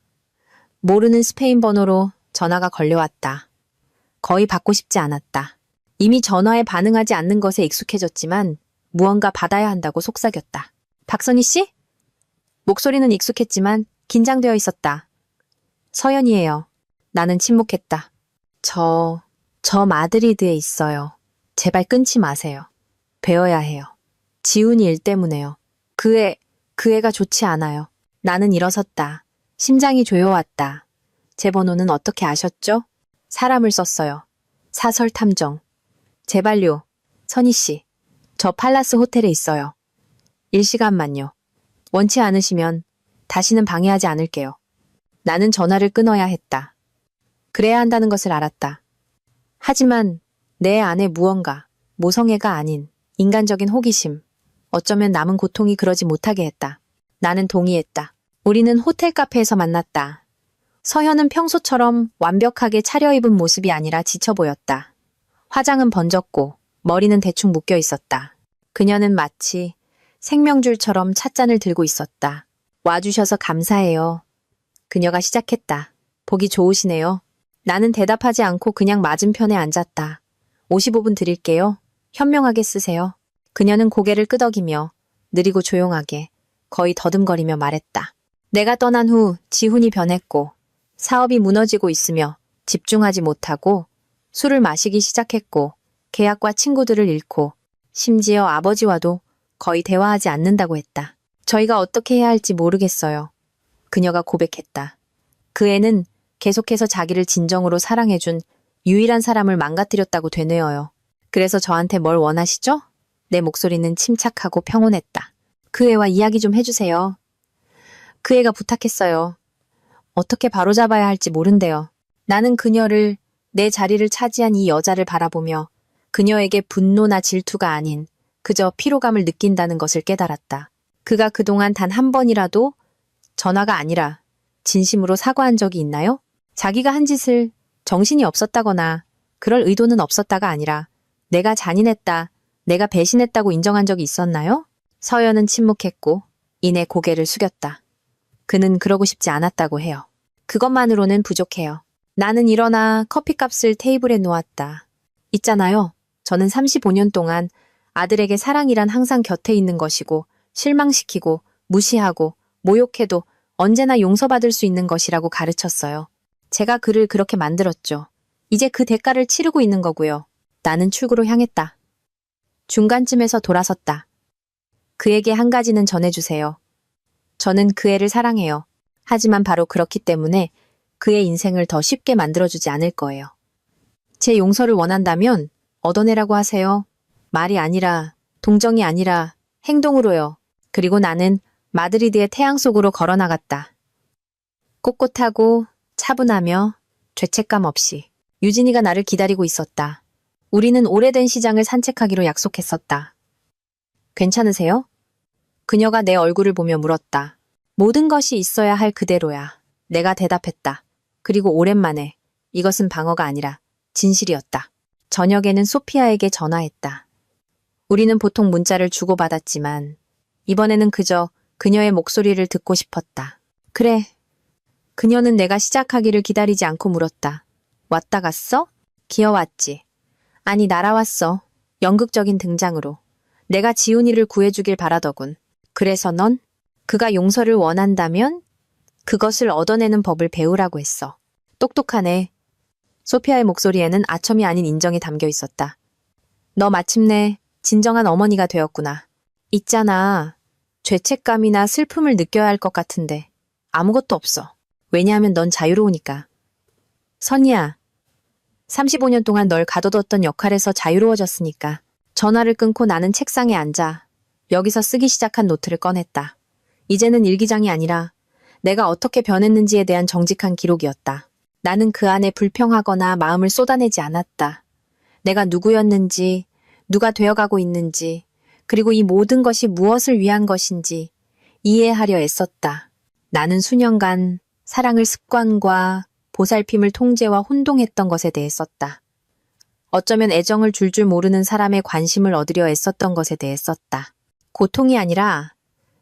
모르는 스페인 번호로 전화가 걸려왔다. 거의 받고 싶지 않았다. 이미 전화에 반응하지 않는 것에 익숙해졌지만 무언가 받아야 한다고 속삭였다. 박선희 씨? 목소리는 익숙했지만 긴장되어 있었다. 서연이에요. 나는 침묵했다. 저 마드리드에 있어요. 제발 끊지 마세요. 배워야 해요. 지훈이 일 때문에요. 그 애가 좋지 않아요. 나는 일어섰다. 심장이 조여왔다. 제 번호는 어떻게 아셨죠? 사람을 썼어요. 사설 탐정. 제발요. 선희 씨. 저 팔라스 호텔에 있어요. 1시간만요. 원치 않으시면 다시는 방해하지 않을게요. 나는 전화를 끊어야 했다. 그래야 한다는 것을 알았다. 하지만 내 안에 무언가, 모성애가 아닌 인간적인 호기심, 어쩌면 남은 고통이 그러지 못하게 했다. 나는 동의했다. 우리는 호텔 카페에서 만났다. 서현은 평소처럼 완벽하게 차려입은 모습이 아니라 지쳐 보였다. 화장은 번졌고 머리는 대충 묶여 있었다. 그녀는 마치 생명줄처럼 찻잔을 들고 있었다. 와주셔서 감사해요. 그녀가 시작했다. 보기 좋으시네요. 나는 대답하지 않고 그냥 맞은편에 앉았다. 55분 드릴게요. 현명하게 쓰세요. 그녀는 고개를 끄덕이며 느리고 조용하게 거의 더듬거리며 말했다. 내가 떠난 후 지훈이 변했고 사업이 무너지고 있으며 집중하지 못하고 술을 마시기 시작했고 계약과 친구들을 잃고 심지어 아버지와도 거의 대화하지 않는다고 했다. 저희가 어떻게 해야 할지 모르겠어요. 그녀가 고백했다. 그 애는 계속해서 자기를 진정으로 사랑해준 유일한 사람을 망가뜨렸다고 되뇌어요. 그래서 저한테 뭘 원하시죠? 내 목소리는 침착하고 평온했다. 그 애와 이야기 좀 해주세요. 그 애가 부탁했어요. 어떻게 바로잡아야 할지 모른대요. 나는 그녀를, 내 자리를 차지한 이 여자를 바라보며 그녀에게 분노나 질투가 아닌 그저 피로감을 느낀다는 것을 깨달았다. 그가 그동안 단 한 번이라도 전화가 아니라 진심으로 사과한 적이 있나요? 자기가 한 짓을 정신이 없었다거나 그럴 의도는 없었다가 아니라 내가 잔인했다, 내가 배신했다고 인정한 적이 있었나요? 서연은 침묵했고 이내 고개를 숙였다. 그는 그러고 싶지 않았다고 해요. 그것만으로는 부족해요. 나는 일어나 커피값을 테이블에 놓았다. 있잖아요. 저는 35년 동안 아들에게 사랑이란 항상 곁에 있는 것이고 실망시키고 무시하고 모욕해도 언제나 용서받을 수 있는 것이라고 가르쳤어요. 제가 그를 그렇게 만들었죠. 이제 그 대가를 치르고 있는 거고요. 나는 출구로 향했다. 중간쯤에서 돌아섰다. 그에게 한 가지는 전해주세요. 저는 그 애를 사랑해요. 하지만 바로 그렇기 때문에 그의 인생을 더 쉽게 만들어주지 않을 거예요. 제 용서를 원한다면 얻어내라고 하세요. 말이 아니라, 동정이 아니라 행동으로요. 그리고 나는 마드리드의 태양 속으로 걸어나갔다. 꼿꼿하고 차분하며 죄책감 없이 유진이가 나를 기다리고 있었다. 우리는 오래된 시장을 산책하기로 약속했었다. 괜찮으세요? 그녀가 내 얼굴을 보며 물었다. 모든 것이 있어야 할 그대로야. 내가 대답했다. 그리고 오랜만에 이것은 방어가 아니라 진실이었다. 저녁에는 소피아에게 전화했다. 우리는 보통 문자를 주고받았지만 이번에는 그저 그녀의 목소리를 듣고 싶었다. 그래. 그녀는 내가 시작하기를 기다리지 않고 물었다. 왔다 갔어? 기어왔지. 아니, 날아왔어. 연극적인 등장으로. 내가 지훈이를 구해주길 바라더군. 그래서 넌 그가 용서를 원한다면 그것을 얻어내는 법을 배우라고 했어. 똑똑하네. 소피아의 목소리에는 아첨이 아닌 인정이 담겨 있었다. 너 마침내 진정한 어머니가 되었구나. 있잖아. 죄책감이나 슬픔을 느껴야 할 것 같은데 아무것도 없어. 왜냐하면 넌 자유로우니까. 선이야. 35년 동안 널 가둬뒀던 역할에서 자유로워졌으니까. 전화를 끊고 나는 책상에 앉아 여기서 쓰기 시작한 노트를 꺼냈다. 이제는 일기장이 아니라 내가 어떻게 변했는지에 대한 정직한 기록이었다. 나는 그 안에 불평하거나 마음을 쏟아내지 않았다. 내가 누구였는지, 누가 되어가고 있는지, 그리고 이 모든 것이 무엇을 위한 것인지 이해하려 애썼다. 나는 수년간 사랑을 습관과 보살핌을 통제와 혼동했던 것에 대해 썼다. 어쩌면 애정을 줄줄 모르는 사람의 관심을 얻으려 애썼던 것에 대해 썼다. 고통이 아니라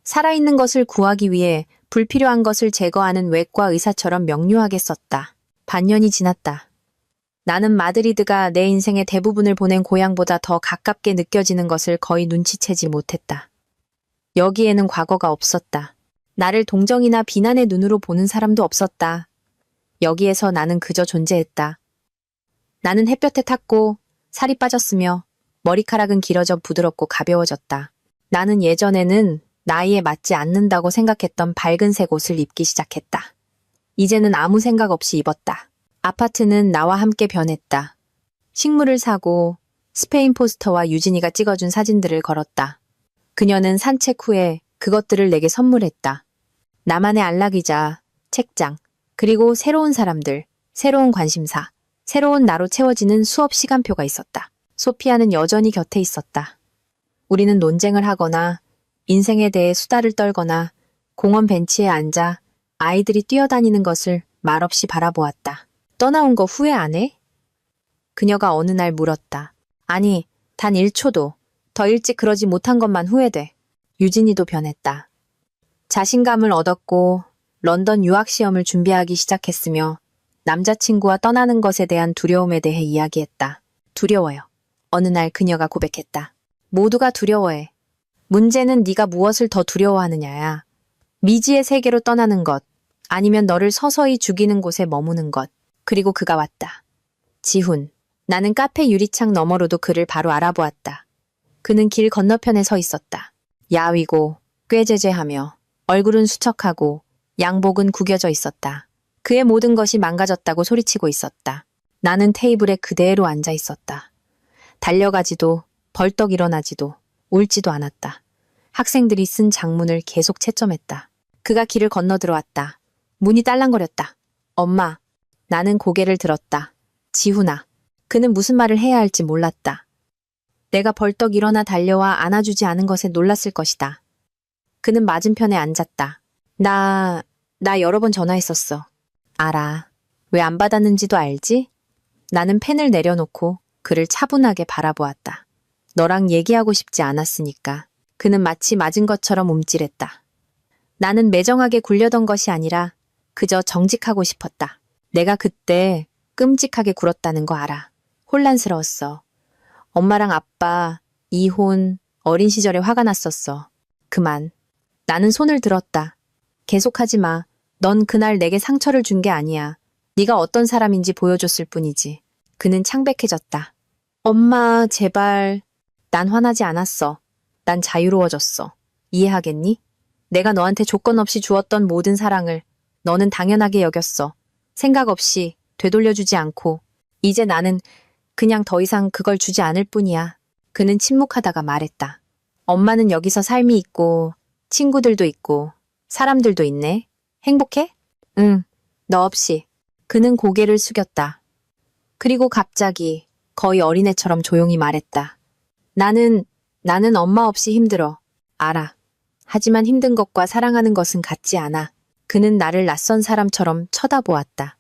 살아있는 것을 구하기 위해 불필요한 것을 제거하는 외과 의사처럼 명료하게 썼다. 반년이 지났다. 나는 마드리드가 내 인생의 대부분을 보낸 고향보다 더 가깝게 느껴지는 것을 거의 눈치채지 못했다. 여기에는 과거가 없었다. 나를 동정이나 비난의 눈으로 보는 사람도 없었다. 여기에서 나는 그저 존재했다. 나는 햇볕에 탔고 살이 빠졌으며 머리카락은 길어져 부드럽고 가벼워졌다. 나는 예전에는 나이에 맞지 않는다고 생각했던 밝은색 옷을 입기 시작했다. 이제는 아무 생각 없이 입었다. 아파트는 나와 함께 변했다. 식물을 사고 스페인 포스터와 유진이가 찍어준 사진들을 걸었다. 그녀는 산책 후에 그것들을 내게 선물했다. 나만의 안락이자 책장, 그리고 새로운 사람들, 새로운 관심사, 새로운 나로 채워지는 수업 시간표가 있었다. 소피아는 여전히 곁에 있었다. 우리는 논쟁을 하거나 인생에 대해 수다를 떨거나 공원 벤치에 앉아 아이들이 뛰어다니는 것을 말없이 바라보았다. 떠나온 거 후회 안 해? 그녀가 어느 날 물었다. 아니, 단 1초도. 더 일찍 그러지 못한 것만 후회돼. 유진이도 변했다. 자신감을 얻었고 런던 유학 시험을 준비하기 시작했으며 남자친구와 떠나는 것에 대한 두려움에 대해 이야기했다. 두려워요. 어느 날 그녀가 고백했다. 모두가 두려워해. 문제는 네가 무엇을 더 두려워하느냐야. 미지의 세계로 떠나는 것, 아니면 너를 서서히 죽이는 곳에 머무는 것. 그리고 그가 왔다. 지훈. 나는 카페 유리창 너머로도 그를 바로 알아보았다. 그는 길 건너편에 서 있었다. 야위고 꾀죄죄하며 얼굴은 수척하고 양복은 구겨져 있었다. 그의 모든 것이 망가졌다고 소리치고 있었다. 나는 테이블에 그대로 앉아 있었다. 달려가지도 벌떡 일어나지도 울지도 않았다. 학생들이 쓴 장문을 계속 채점했다. 그가 길을 건너 들어왔다. 문이 딸랑거렸다. 엄마. 나는 고개를 들었다. 지훈아. 그는 무슨 말을 해야 할지 몰랐다. 내가 벌떡 일어나 달려와 안아주지 않은 것에 놀랐을 것이다. 그는 맞은편에 앉았다. 나 여러 번 전화했었어. 알아. 왜 안 받았는지도 알지? 나는 펜을 내려놓고 그를 차분하게 바라보았다. 너랑 얘기하고 싶지 않았으니까. 그는 마치 맞은 것처럼 움찔했다. 나는 매정하게 굴려던 것이 아니라 그저 정직하고 싶었다. 내가 그때 끔찍하게 굴었다는 거 알아. 혼란스러웠어. 엄마랑 아빠, 이혼, 어린 시절에 화가 났었어. 그만. 나는 손을 들었다. 계속하지 마. 넌 그날 내게 상처를 준 게 아니야. 네가 어떤 사람인지 보여줬을 뿐이지. 그는 창백해졌다. 엄마, 제발. 난 화나지 않았어. 난 자유로워졌어. 이해하겠니? 내가 너한테 조건 없이 주었던 모든 사랑을 너는 당연하게 여겼어. 생각 없이 되돌려주지 않고. 이제 나는 그냥 더 이상 그걸 주지 않을 뿐이야. 그는 침묵하다가 말했다. 엄마는 여기서 삶이 있고 친구들도 있고 사람들도 있네. 행복해? 응, 너 없이. 그는 고개를 숙였다. 그리고 갑자기 거의 어린애처럼 조용히 말했다. 나는 엄마 없이 힘들어. 알아. 하지만 힘든 것과 사랑하는 것은 같지 않아. 그는 나를 낯선 사람처럼 쳐다보았다.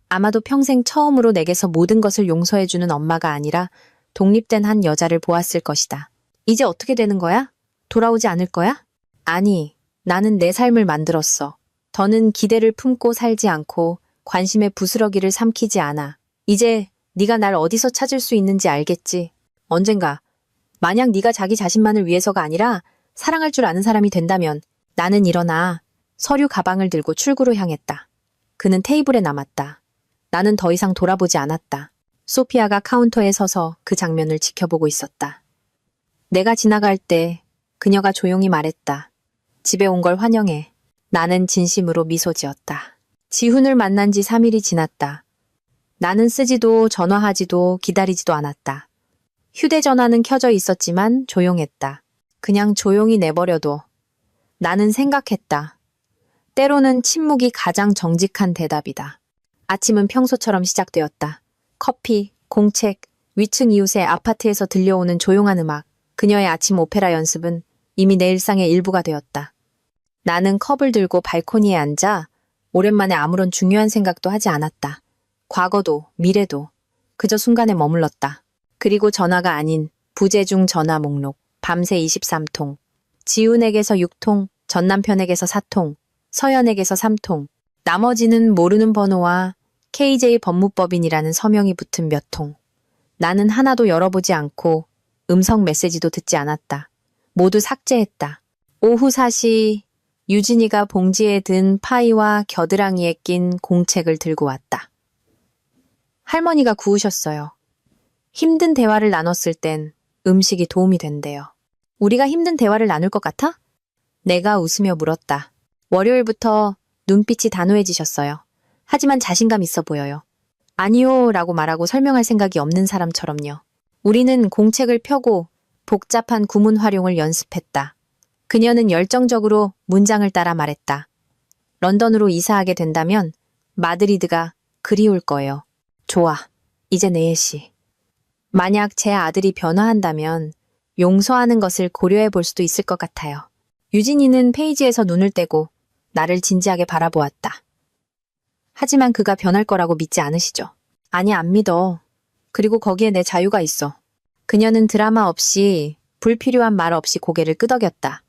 아마도 평생 처음으로 내게서 모든 것을 용서해주는 엄마가 아니라 독립된 한 여자를 보았을 것이다. 이제 어떻게 되는 거야? 돌아오지 않을 거야? 아니, 나는 내 삶을 만들었어. 더는 기대를 품고 살지 않고 관심의 부스러기를 삼키지 않아. 이제 네가 날 어디서 찾을 수 있는지 알겠지? 언젠가 만약 네가 자기 자신만을 위해서가 아니라 사랑할 줄 아는 사람이 된다면 나는 일어나 서류 가방을 들고 출구로 향했다. 그는 테이블에 남았다. 나는 더 이상 돌아보지 않았다. 소피아가 카운터에 서서 그 장면을 지켜보고 있었다. 내가 지나갈 때 그녀가 조용히 말했다. 집에 온 걸 환영해. 나는 진심으로 미소 지었다. 지훈을 만난 지 3일이 지났다. 나는 쓰지도 전화하지도 기다리지도 않았다. 휴대전화는 켜져 있었지만 조용했다. 그냥 조용히 내버려둬. 나는 생각했다. 때로는 침묵이 가장 정직한 대답이다. 아침은 평소처럼 시작되었다. 커피, 공책, 위층 이웃의 아파트에서 들려오는 조용한 음악, 그녀의 아침 오페라 연습은 이미 내 일상의 일부가 되었다. 나는 컵을 들고 발코니에 앉아 오랜만에 아무런 중요한 생각도 하지 않았다. 과거도 미래도 그저 순간에 머물렀다. 그리고 전화가 아닌 부재중 전화 목록, 밤새 23통, 지훈에게서 6통, 전남편에게서 4통, 서연에게서 3통, 나머지는 모르는 번호와 KJ 법무법인이라는 서명이 붙은 몇 통. 나는 하나도 열어보지 않고 음성 메시지도 듣지 않았다. 모두 삭제했다. 오후 4시 유진이가 봉지에 든 파이와 겨드랑이에 낀 공책을 들고 왔다. 할머니가 구우셨어요. 힘든 대화를 나눴을 땐 음식이 도움이 된대요. 우리가 힘든 대화를 나눌 것 같아? 내가 웃으며 물었다. 월요일부터 눈빛이 단호해지셨어요. 하지만 자신감 있어 보여요. 아니요 라고 말하고 설명할 생각이 없는 사람처럼요. 우리는 공책을 펴고 복잡한 구문 활용을 연습했다. 그녀는 열정적으로 문장을 따라 말했다. 런던으로 이사하게 된다면 마드리드가 그리울 거예요. 좋아. 이제 내일시. 만약 제 아들이 변화한다면 용서하는 것을 고려해 볼 수도 있을 것 같아요. 유진이는 페이지에서 눈을 떼고 나를 진지하게 바라보았다. 하지만 그가 변할 거라고 믿지 않으시죠? 아니, 안 믿어. 그리고 거기에 내 자유가 있어. 그녀는 드라마 없이 불필요한 말 없이 고개를 끄덕였다.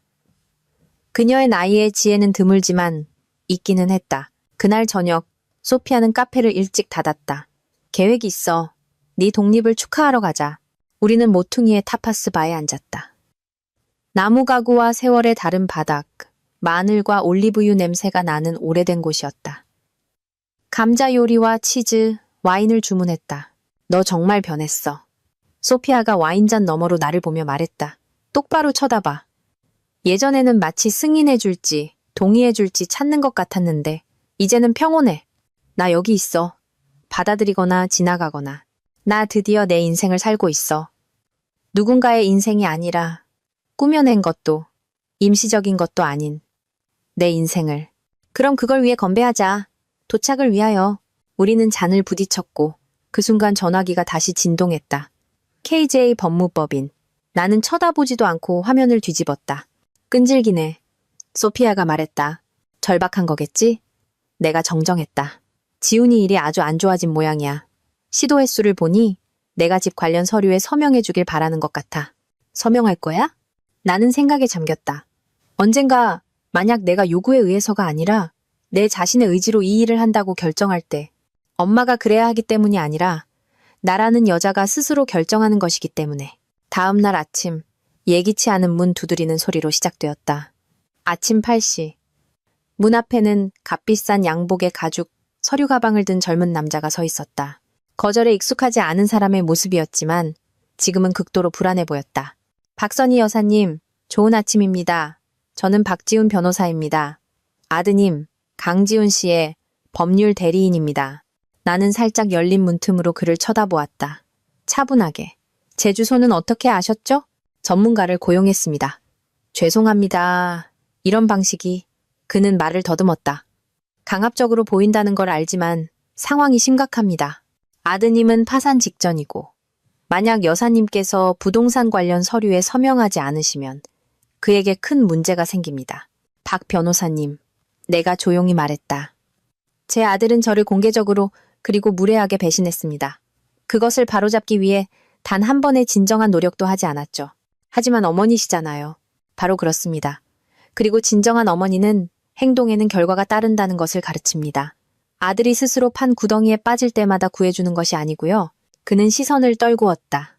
그녀의 나이에 지혜는 드물지만 있기는 했다. 그날 저녁 소피아는 카페를 일찍 닫았다. 계획이 있어. 네 독립을 축하하러 가자. 우리는 모퉁이의 타파스 바에 앉았다. 나무 가구와 세월의 다른 바닥, 마늘과 올리브유 냄새가 나는 오래된 곳이었다. 감자 요리와 치즈, 와인을 주문했다. 너 정말 변했어. 소피아가 와인잔 너머로 나를 보며 말했다. 똑바로 쳐다봐. 예전에는 마치 승인해줄지 동의해줄지 찾는 것 같았는데 이제는 평온해. 나 여기 있어. 받아들이거나 지나가거나. 나 드디어 내 인생을 살고 있어. 누군가의 인생이 아니라 꾸며낸 것도 임시적인 것도 아닌 내 인생을. 그럼 그걸 위해 건배하자. 도착을 위하여. 우리는 잔을 부딪혔고 그 순간 전화기가 다시 진동했다. KJ 법무법인. 나는 쳐다보지도 않고 화면을 뒤집었다. 끈질기네. 소피아가 말했다. 절박한 거겠지? 내가 정정했다. 지훈이 일이 아주 안 좋아진 모양이야. 시도 횟수를 보니 내가 집 관련 서류에 서명해 주길 바라는 것 같아. 서명할 거야? 나는 생각에 잠겼다. 언젠가 만약 내가 요구에 의해서가 아니라 내 자신의 의지로 이 일을 한다고 결정할 때 엄마가 그래야 하기 때문이 아니라 나라는 여자가 스스로 결정하는 것이기 때문에. 다음 날 아침 예기치 않은 문 두드리는 소리로 시작되었다. 아침 8시. 문 앞에는 값비싼 양복의 가죽 서류 가방을 든 젊은 남자가 서 있었다. 거절에 익숙하지 않은 사람의 모습이었지만 지금은 극도로 불안해 보였다. 박선희 여사님, 좋은 아침입니다. 저는 박지훈 변호사입니다. 아드님, 강지훈 씨의 법률 대리인입니다. 나는 살짝 열린 문틈으로 그를 쳐다보았다. 차분하게. 제 주소는 어떻게 아셨죠? 전문가를 고용했습니다. 죄송합니다. 이런 방식이. 그는 말을 더듬었다. 강압적으로 보인다는 걸 알지만 상황이 심각합니다. 아드님은 파산 직전이고 만약 여사님께서 부동산 관련 서류에 서명하지 않으시면 그에게 큰 문제가 생깁니다. 박 변호사님, 내가 조용히 말했다. 제 아들은 저를 공개적으로 그리고 무례하게 배신했습니다. 그것을 바로잡기 위해 단 한 번의 진정한 노력도 하지 않았죠. 하지만 어머니시잖아요. 바로 그렇습니다. 그리고 진정한 어머니는 행동에는 결과가 따른다는 것을 가르칩니다. 아들이 스스로 판 구덩이에 빠질 때마다 구해주는 것이 아니고요. 그는 시선을 떨구었다.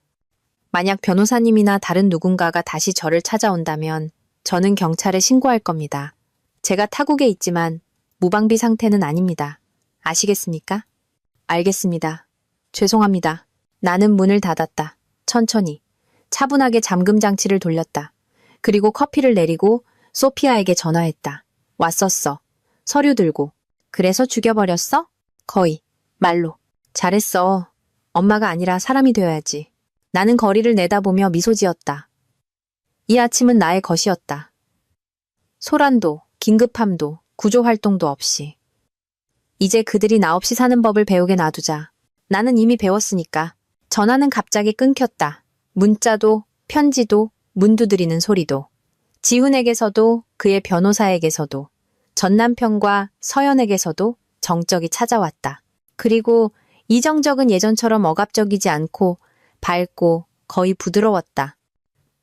만약 변호사님이나 다른 누군가가 다시 저를 찾아온다면 저는 경찰에 신고할 겁니다. 제가 타국에 있지만 무방비 상태는 아닙니다. 아시겠습니까? 알겠습니다. 죄송합니다. 나는 문을 닫았다. 천천히. 차분하게 잠금 장치를 돌렸다. 그리고 커피를 내리고 소피아에게 전화했다. 왔었어. 서류 들고. 그래서 죽여버렸어? 거의. 말로. 잘했어. 엄마가 아니라 사람이 되어야지. 나는 거리를 내다보며 미소 지었다. 이 아침은 나의 것이었다. 소란도, 긴급함도, 구조활동도 없이. 이제 그들이 나 없이 사는 법을 배우게 놔두자. 나는 이미 배웠으니까. 전화는 갑자기 끊겼다. 문자도, 편지도, 문 두드리는 소리도. 지훈에게서도, 그의 변호사에게서도, 전남편과 서연에게서도 정적이 찾아왔다. 그리고 이 정적은 예전처럼 억압적이지 않고 밝고 거의 부드러웠다.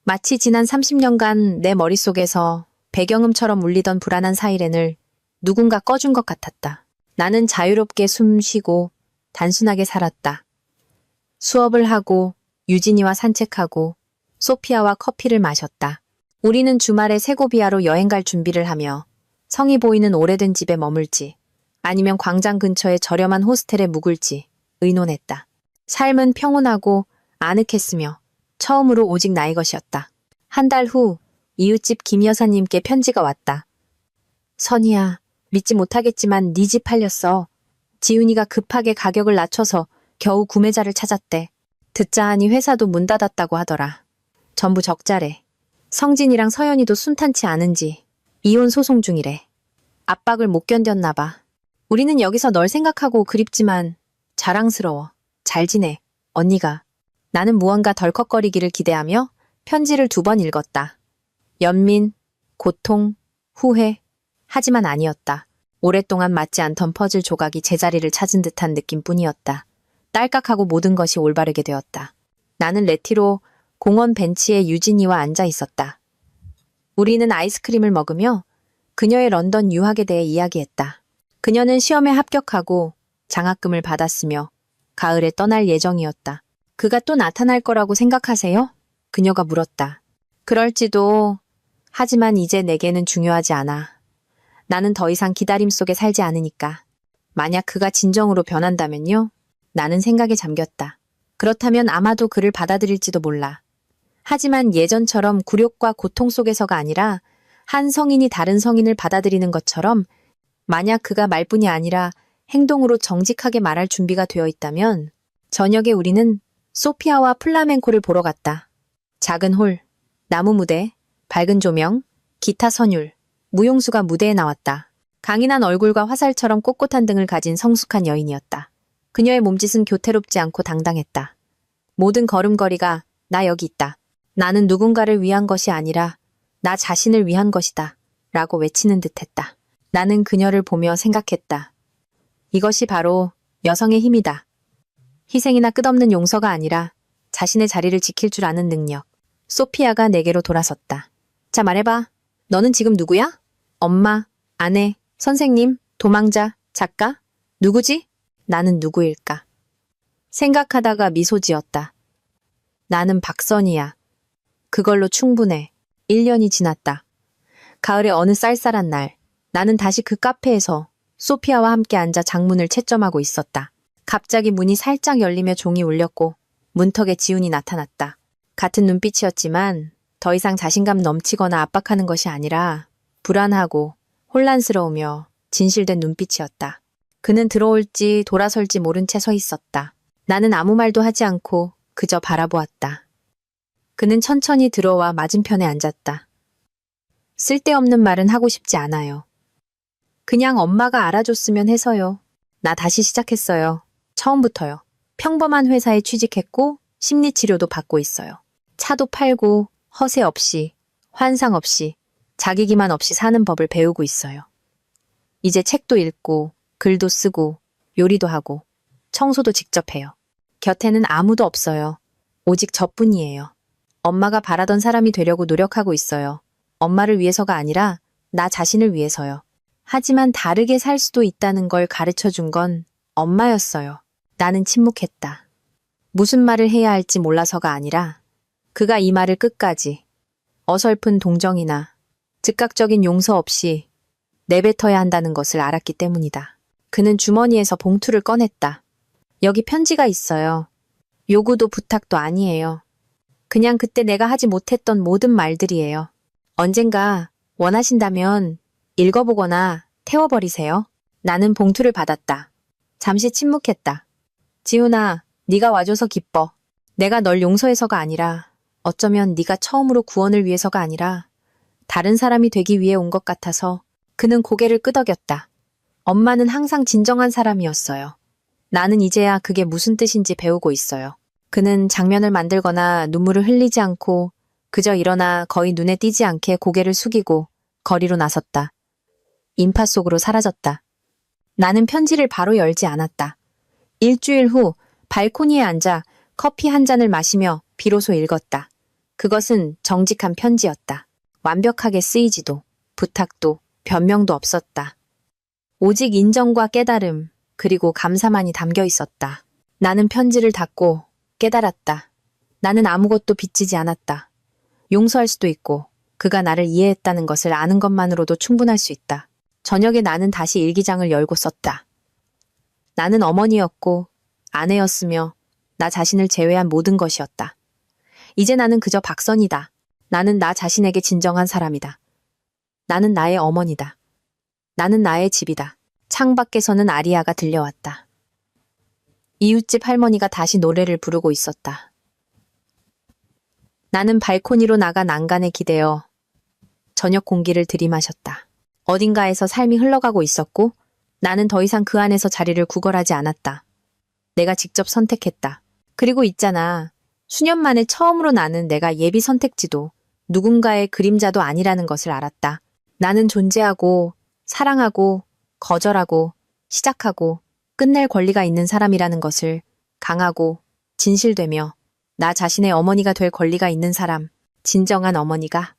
마치 지난 30년간 내 머릿속에서 배경음처럼 울리던 불안한 사이렌을 누군가 꺼준 것 같았다. 나는 자유롭게 숨 쉬고 단순하게 살았다. 수업을 하고 유진이와 산책하고 소피아와 커피를 마셨다. 우리는 주말에 세고비아로 여행 갈 준비를 하며 성이 보이는 오래된 집에 머물지 아니면 광장 근처의 저렴한 호스텔에 묵을지 의논했다. 삶은 평온하고 아늑했으며 처음으로 오직 나의 것이었다. 한 달 후 이웃집 김 여사님께 편지가 왔다. 선희야, 믿지 못하겠지만 네 집 팔렸어. 지훈이가 급하게 가격을 낮춰서 겨우 구매자를 찾았대. 듣자 하니 회사도 문 닫았다고 하더라. 전부 적자래. 성진이랑 서연이도 순탄치 않은지 이혼 소송 중이래. 압박을 못 견뎠나 봐. 우리는 여기서 널 생각하고 그립지만 자랑스러워. 잘 지내. 언니가. 나는 무언가 덜컥거리기를 기대하며 편지를 2번 읽었다. 연민, 고통, 후회. 하지만 아니었다. 오랫동안 맞지 않던 퍼즐 조각이 제자리를 찾은 듯한 느낌뿐이었다. 딸깍하고 모든 것이 올바르게 되었다. 나는 레티로 공원 벤치에 유진이와 앉아 있었다. 우리는 아이스크림을 먹으며 그녀의 런던 유학에 대해 이야기했다. 그녀는 시험에 합격하고 장학금을 받았으며 가을에 떠날 예정이었다. 그가 또 나타날 거라고 생각하세요? 그녀가 물었다. 그럴지도. 하지만 이제 내게는 중요하지 않아. 나는 더 이상 기다림 속에 살지 않으니까. 만약 그가 진정으로 변한다면요? 나는 생각에 잠겼다. 그렇다면 아마도 그를 받아들일지도 몰라. 하지만 예전처럼 굴욕과 고통 속에서가 아니라 한 성인이 다른 성인을 받아들이는 것처럼 만약 그가 말뿐이 아니라 행동으로 정직하게 말할 준비가 되어 있다면 저녁에 우리는 소피아와 플라멩코를 보러 갔다. 작은 홀, 나무 무대, 밝은 조명, 기타 선율, 무용수가 무대에 나왔다. 강인한 얼굴과 화살처럼 꼿꼿한 등을 가진 성숙한 여인이었다. 그녀의 몸짓은 교태롭지 않고 당당했다. 모든 걸음걸이가 나 여기 있다. 나는 누군가를 위한 것이 아니라 나 자신을 위한 것이다. 라고 외치는 듯했다. 나는 그녀를 보며 생각했다. 이것이 바로 여성의 힘이다. 희생이나 끝없는 용서가 아니라 자신의 자리를 지킬 줄 아는 능력. 소피아가 내게로 돌아섰다. 자, 말해봐. 너는 지금 누구야? 엄마, 아내, 선생님, 도망자, 작가? 누구지? 나는 누구일까? 생각하다가 미소 지었다. 나는 박선희야. 그걸로 충분해. 1년이 지났다. 가을의 어느 쌀쌀한 날, 나는 다시 그 카페에서 소피아와 함께 앉아 장문을 채점하고 있었다. 갑자기 문이 살짝 열리며 종이 울렸고 문턱에 지훈이 나타났다. 같은 눈빛이었지만 더 이상 자신감 넘치거나 압박하는 것이 아니라 불안하고 혼란스러우며 진실된 눈빛이었다. 그는 들어올지 돌아설지 모른 채 서 있었다. 나는 아무 말도 하지 않고 그저 바라보았다. 그는 천천히 들어와 맞은편에 앉았다. 쓸데없는 말은 하고 싶지 않아요. 그냥 엄마가 알아줬으면 해서요. 나 다시 시작했어요. 처음부터요. 평범한 회사에 취직했고 심리치료도 받고 있어요. 차도 팔고 허세 없이, 환상 없이, 자기 기만 없이 사는 법을 배우고 있어요. 이제 책도 읽고 글도 쓰고 요리도 하고 청소도 직접 해요. 곁에는 아무도 없어요. 오직 저뿐이에요. 엄마가 바라던 사람이 되려고 노력하고 있어요. 엄마를 위해서가 아니라 나 자신을 위해서요. 하지만 다르게 살 수도 있다는 걸 가르쳐 준 건 엄마였어요. 나는 침묵했다. 무슨 말을 해야 할지 몰라서가 아니라 그가 이 말을 끝까지 어설픈 동정이나 즉각적인 용서 없이 내뱉어야 한다는 것을 알았기 때문이다. 그는 주머니에서 봉투를 꺼냈다. 여기 편지가 있어요. 요구도 부탁도 아니에요. 그냥 그때 내가 하지 못했던 모든 말들이에요. 언젠가 원하신다면 읽어보거나 태워버리세요. 나는 봉투를 받았다. 잠시 침묵했다. 지훈아, 네가 와줘서 기뻐. 내가 널 용서해서가 아니라 어쩌면 네가 처음으로 구원을 위해서가 아니라 다른 사람이 되기 위해 온 것 같아서. 그는 고개를 끄덕였다. 엄마는 항상 진정한 사람이었어요. 나는 이제야 그게 무슨 뜻인지 배우고 있어요. 그는 장면을 만들거나 눈물을 흘리지 않고 그저 일어나 거의 눈에 띄지 않게 고개를 숙이고 거리로 나섰다. 인파 속으로 사라졌다. 나는 편지를 바로 열지 않았다. 일주일 후 발코니에 앉아 커피 한 잔을 마시며 비로소 읽었다. 그것은 정직한 편지였다. 완벽하게 쓰이지도 부탁도 변명도 없었다. 오직 인정과 깨달음 그리고 감사만이 담겨 있었다. 나는 편지를 닫고 깨달았다. 나는 아무것도 빚지지 않았다. 용서할 수도 있고 그가 나를 이해했다는 것을 아는 것만으로도 충분할 수 있다. 저녁에 나는 다시 일기장을 열고 썼다. 나는 어머니였고 아내였으며 나 자신을 제외한 모든 것이었다. 이제 나는 그저 박선이다. 나는 나 자신에게 진정한 사람이다. 나는 나의 어머니다. 나는 나의 집이다. 창밖에서는 아리아가 들려왔다. 이웃집 할머니가 다시 노래를 부르고 있었다. 나는 발코니로 나가 난간에 기대어 저녁 공기를 들이마셨다. 어딘가에서 삶이 흘러가고 있었고 나는 더 이상 그 안에서 자리를 구걸하지 않았다. 내가 직접 선택했다. 그리고 있잖아. 수년 만에 처음으로 나는 내가 예비 선택지도 누군가의 그림자도 아니라는 것을 알았다. 나는 존재하고 사랑하고 거절하고 시작하고 끝낼 권리가 있는 사람이라는 것을 강하고 진실되며 나 자신의 어머니가 될 권리가 있는 사람, 진정한 어머니가